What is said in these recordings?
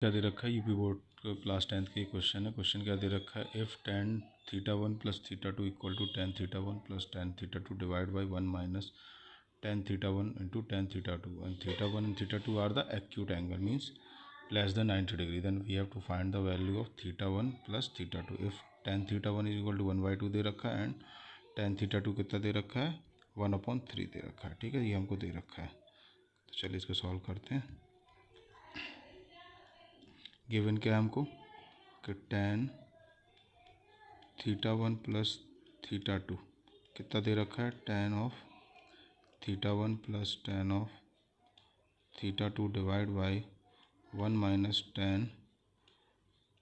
क्या दे रखा है, यूपी बोर्ड क्लास 10th के क्वेश्चन है। क्वेश्चन क्या दे रखा है, if tan θ1 plus θ2 equal to tan θ1 plus tan θ2 divide by 1 minus tan θ1 into tan θ2 and θ1 and θ2 are the acute angle means less than 90 degree, then we have to find the value of θ1 plus θ2। If tan θ1 is equal to 1/2 दे रखा है and tan θ2 कितना दे रखा है, 1/3 दे रखा है। ठीक है, ये हमको दे रखा है। तो चलिए इसको सॉल्व करते हैं। गिवन क्या है हमको कि tan θ1 प्लस θ2 कितना दे रखा है, tan of θ1 plus tan of θ2 divide by 1 minus tan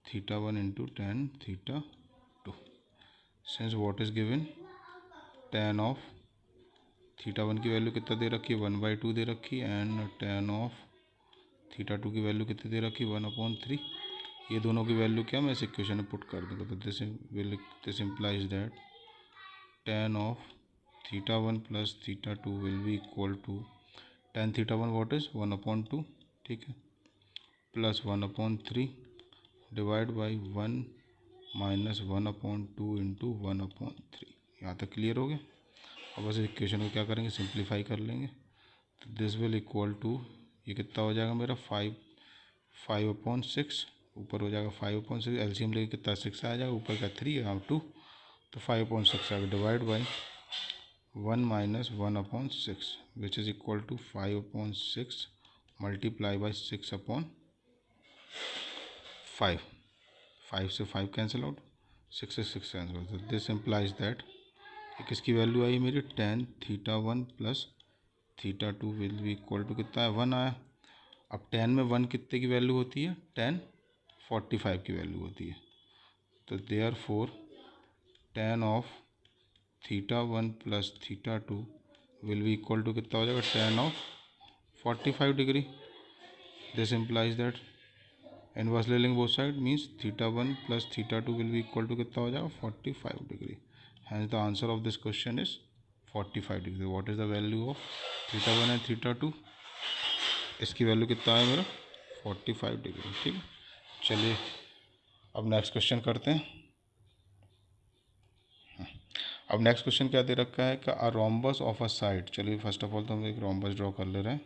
θ1 into tan θ2। Since what is given, tan of θ1 की वैल्यू कितना दे रखी है, 1/2 दे रखी एंड tan ऑफ θ2 की वैल्यू कितनी दे रखी, 1/3। ये दोनों की वैल्यू क्या मैं इस इक्वेशन में पुट कर दूँगा। तो this implies that tan of θ1 plus θ2 will be equal to tan θ1 what is 1/2, ठीक है, plus 1/3 divide by 1 minus 1/2 into 1/3। यहाँ तक क्लियर हो गया। अब बस इक्वेशन को क्या करेंगे, सिंप्लीफाई कर लेंगे। तो दिस विल इक्वल टू, ये कितना हो जाएगा मेरा 5/6, ऊपर हो जाएगा 5/6, एलसीएम लेके कितना 6 आ जाएगा, ऊपर का 3 यहाँ 2, तो 5/6 आएगा divide by 1 minus 1/6 which is equal to 5/6 multiply by 6/5। 5 से 5 कैंसिल आउट, 6 से 6 cancel out. This implies that किसकी वैल्यू आई मेरी, tan θ1 plus θ2 will be equal to कितना है, 1 आया। अब tan में 1 कितने की वैल्यू होती है, tan 45 की वैल्यू होती है। तो therefore tan of θ1 plus θ2 will be equal to कितना हो जाएगा, tan of 45 degree. This implies that inverse ले लेंगे both side, means θ1 plus θ2 will be equal to कितना हो जाएगा, 45 degree. Hence the answer of this question is 45 degree. What is the value of θ1 and θ2, इसकी value कितना है मेरा, 45 degree. ठीक है, चलिए अब नेक्स्ट क्वेश्चन करते हैं। अब नेक्स्ट क्वेश्चन क्या दे रखा है, a rhombus of a side. चलिए फर्स्ट ऑफ ऑल तो हम एक रोम्बस ड्रॉ कर ले रहे हैं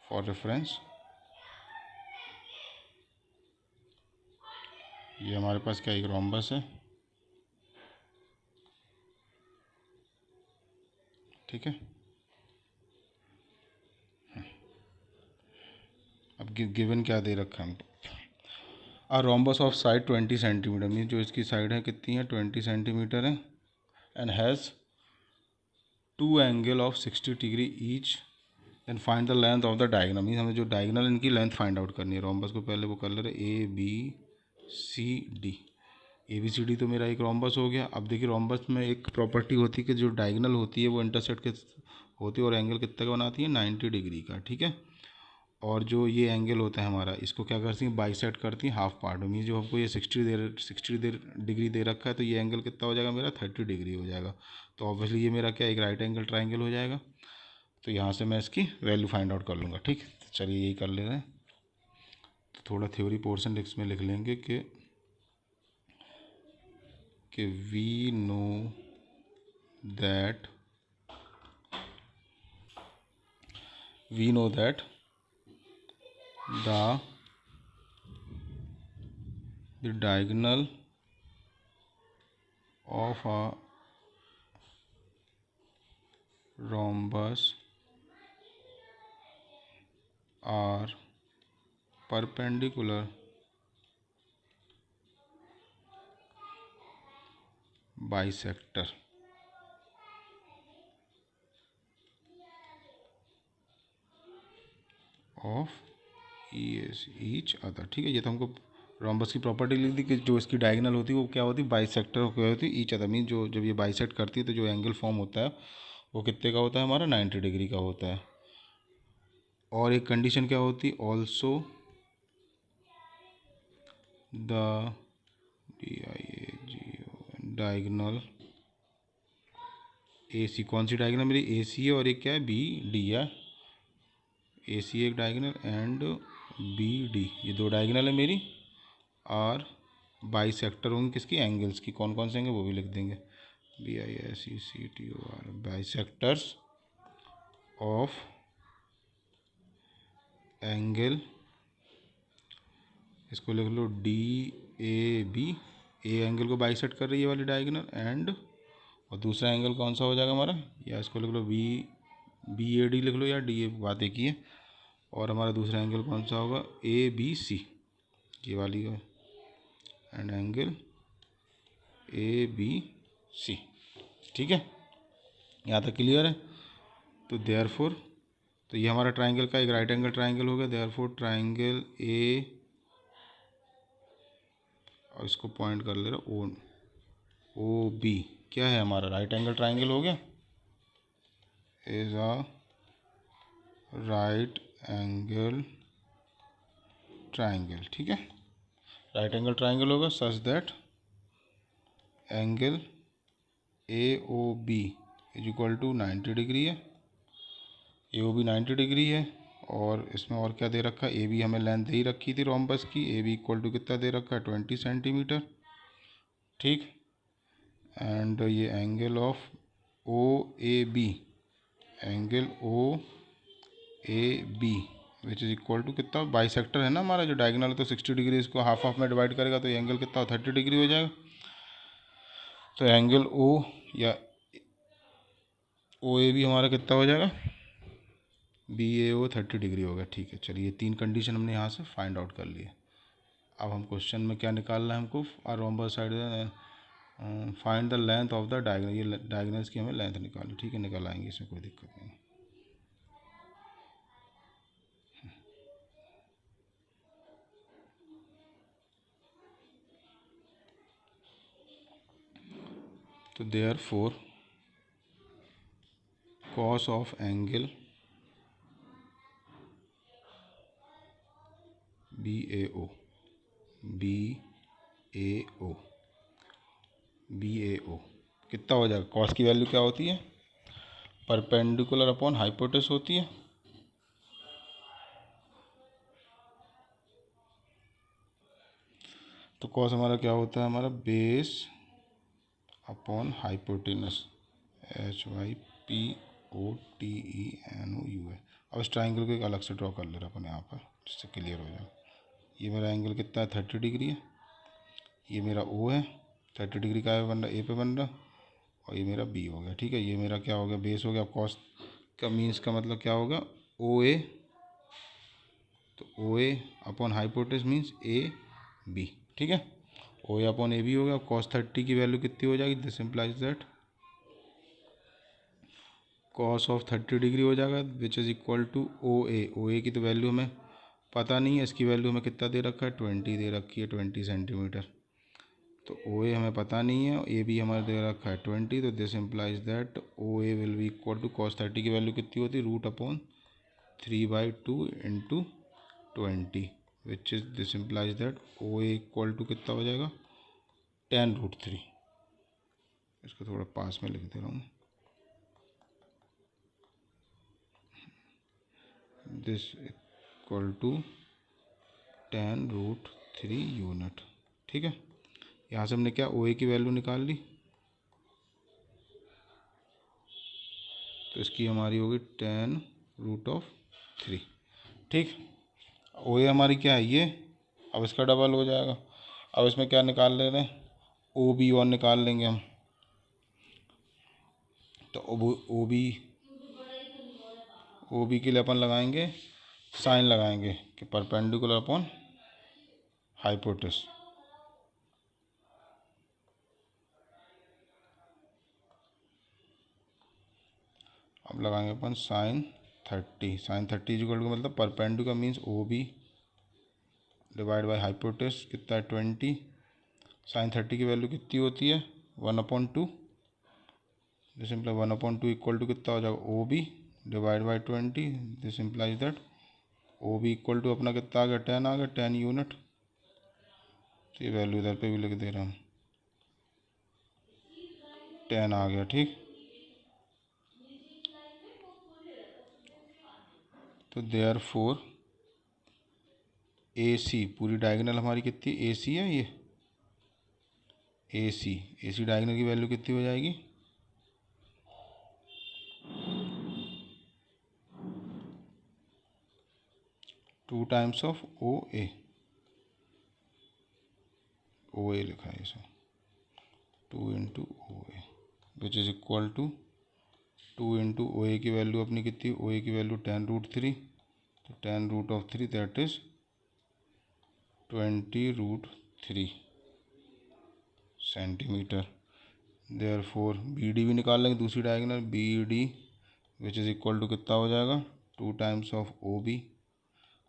फॉर रेफरेंस। ये हमारे पास क्या एक रोम्बस है, ठीक है। अब गिवन क्या दे रखा है हमको, a rhombus of side 20 centimetre, mean जो इसकी साइड है कितनी है, 20 सेंटीमीटर है, and has 2 angle of 60 degree each, and find the length of the diagonal. Mean हमें जो डायगोनल इनकी लेंथ फाइंड आउट करनी है। रोम्बस को पहले वो कर ले रहे ABCD। ABCD तो मेरा एक रोम्बस हो गया। अब देखिए रोम्बस में एक प्रॉपर्टी होती है कि जो डायगोनल होती है वो इंटरसेक्ट के होती है और एंगल कितने का बनाती है, 90 डिग्री का, ठीक है। और जो ये एंगल होता है हमारा, इसको क्या करती है, बाइसेक्ट करती है हाफ पार्ट में। मीन जो हमको ये 60 डिग्री दे रखा है, तो ये एंगल कितना हो जाएगा मेरा, 30 डिग्री हो जाएगा। तो ऑब्वियसली ये मेरा क्या एक राइट एंगल ट्राइंगल हो जाएगा। तो यहाँ से मैं इसकी वैल्यू फाइंड आउट कर लूँगा। ठीक, तो चलिए यही कर ले रहे हैं। तो थोड़ा थ्योरी पोर्शन इसमें लिख लेंगे कि we know that the diagonal of a rhombus are perpendicular bisector of each other। ठीक है, ये तो हमको रोम्बस की प्रॉपर्टी लिख दी कि जो इसकी डायगोनल होती है वो क्या होती है, बाइसेक्टर क्या होती है, ईच अदर। मीन जो जब ये बाइसेक्ट करती है तो जो एंगल फॉर्म होता है वो कितने का होता है हमारा, 90 डिग्री का होता है। और एक कंडीशन क्या होती है, ऑल्सो द डायगोनल AC, कौन सी डायगोनल मेरी AC है और एक क्या है BD है। AC एक डायगोनल एंड बी डी, ये दो डायगोनल है मेरी, और बाइसेक्टर होंगे किसकी, एंगल्स की। कौन कौन से होंगे वो भी लिख देंगे, BISECTOR, बाइसेक्टर्स ऑफ एंगल, इसको लिख लो DAB, ए एंगल को बाइसेक्ट कर रही है वाली डायगोनल, एंड और दूसरा एंगल कौन सा हो जाएगा हमारा, या इसको लिख लो BAD लिख लो, या DA, बात एक ही है। और हमारा दूसरा एंगल कौन सा होगा, ABC, ये वाली है, एंड एंगल ABC। ठीक है, यहाँ तक क्लियर है। तो देयरफॉर, तो ये हमारा ट्राइंगल का एक राइट एंगल ट्राइंगल हो गया। देयरफॉर ट्राइंगल ए, और इसको पॉइंट कर ले रहा OB, क्या है हमारा, राइट एंगल ट्राइंगल हो गया, is a right angle triangle. ठीक है, राइट एंगल ट्राइंगल होगा such that angle AOB is equal to 90 degree है, AOB 90 डिग्री है। और इसमें और क्या दे रखा है, AB हमें लेंथ दे ही रखी थी रोम्बस की, AB इक्वल टू कितना दे रखा है, 20 सेंटीमीटर। ठीक, एंड ये angle of OAB, angle OAB which is equal to कितना, बाइसेक्टर है ना हमारा जो डायगोनल है, तो 60 डिग्री, इसको हाफ हाफ में डिवाइड करेगा तो ये एंगल कितना, 30 डिग्री हो जाएगा। तो एंगल O या OAB हमारा कितना हो जाएगा, BAO 30 डिग्री होगा। ठीक है, चलिए तीन कंडीशन हमने यहाँ से फाइंड आउट कर लिए। अब हम क्वेश्चन में क्या निकालना है हमको, rhombus side find the length of the diagonal, ये डायगोनल्स की हमें लेंथ निकालनी। ठीक है, निकल आएंगे, इसमें कोई दिक्कत नहीं। तो therefore cos of angle BAO कितना हो जाएगा, cos की वैल्यू क्या होती है, परपेंडिकुलर अपॉन हाइपोटेनस होती है। तो cos हमारा क्या होता है, हमारा बेस अपॉन हाइपोटेनस, HYPOTENOU है। अब इस ट्राइंगल को एक अलग से ड्रॉ कर ले रहा अपन यहाँ पर, जिससे क्लियर हो जाए। ये मेरा एंगल कितना है, 30 डिग्री है, ये मेरा O है, 30 डिग्री का बन रहा, A पे बन रहा, और ये मेरा B हो गया। ठीक है, ये मेरा क्या हो गया, बेस हो गया। कॉस का मीन्स का मतलब क्या होगा, OA, तो OA upon hypotenuse means AB। ठीक है, OA अपॉन AB हो गया। cos 30 की वैल्यू कितनी हो जाएगी, this implies that cos of 30 degree हो जाएगा, which is equal to OA की तो वैल्यू हमें पता नहीं है, इसकी वैल्यू हमें कितना दे रखा है, 20 दे रखी है, 20 सेंटीमीटर। तो OA हमें पता नहीं है, AB हमारा दे रखा है 20, तो this implies that OA will be equal to cos 30 की वैल्यू कितनी होती है, √/3/2 into 20, which is this implies that OA equal to कितना हो जाएगा, 10√3। इसको थोड़ा पास में लिख दे रहा हूँ, दिस इक्वल टू 10√3 यूनिट। ठीक है, यहाँ से हमने क्या OA की वैल्यू निकाल ली, तो इसकी हमारी होगी 10√3। ठीक, OA हमारी क्या है ये, अब इसका डबल हो जाएगा। अब इसमें क्या निकाल ले रहे हैं, OB और निकाल लेंगे हम। तो OB के लिए अपन लगाएंगे, साइन लगाएंगे कि परपेंडिकुलर अपॉन हाइपोटेनस। अब लगाएंगे अपन साइन 30 इज इक्वल टू, मतलब perpendicular means OB divide by hypotenuse कितना है 20। साइन 30 की वैल्यू कितनी होती है, 1/2, दिस इम्प्लाई 1/2 इक्वल टू कितना हो जाएगा, OB divide by 20। This implies that OB equal to अपना कितना आ गया, 10 आ गया, 10 यूनिट। तो ये वैल्यू इधर पे भी लिख दे रहा हूँ, 10 आ गया। ठीक, तो देयरफॉर ए सी पूरी डायगोनल हमारी कितनी ए सी है, ये ए सी डायगोनल की वैल्यू कितनी हो जाएगी, 2 टाइम्स ऑफ ओ ए लिखा है इसे, 2 into O A which is equal to 2 into O A की वैल्यू अपनी कितनी, ओ ए की वैल्यू 10√3, तो 10√3 that is 20√3 centimetre. Therefore B D भी निकाल लेंगे, दूसरी diagonal B D which is equal to कितना हो जाएगा, 2 times of O B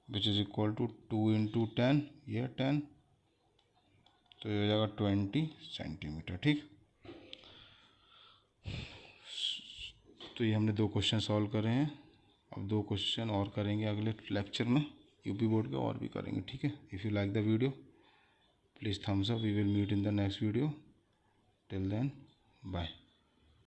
which is equal to 2 into 10, ये 10, तो ये हो जाएगा 20 सेंटीमीटर। ठीक, तो ये हमने 2 क्वेश्चन सॉल्व करे हैं। अब 2 क्वेश्चन और करेंगे अगले लेक्चर में, यूपी बोर्ड के और भी करेंगे। ठीक है, if you like the video please thumbs up, we will meet in the next video, till then bye.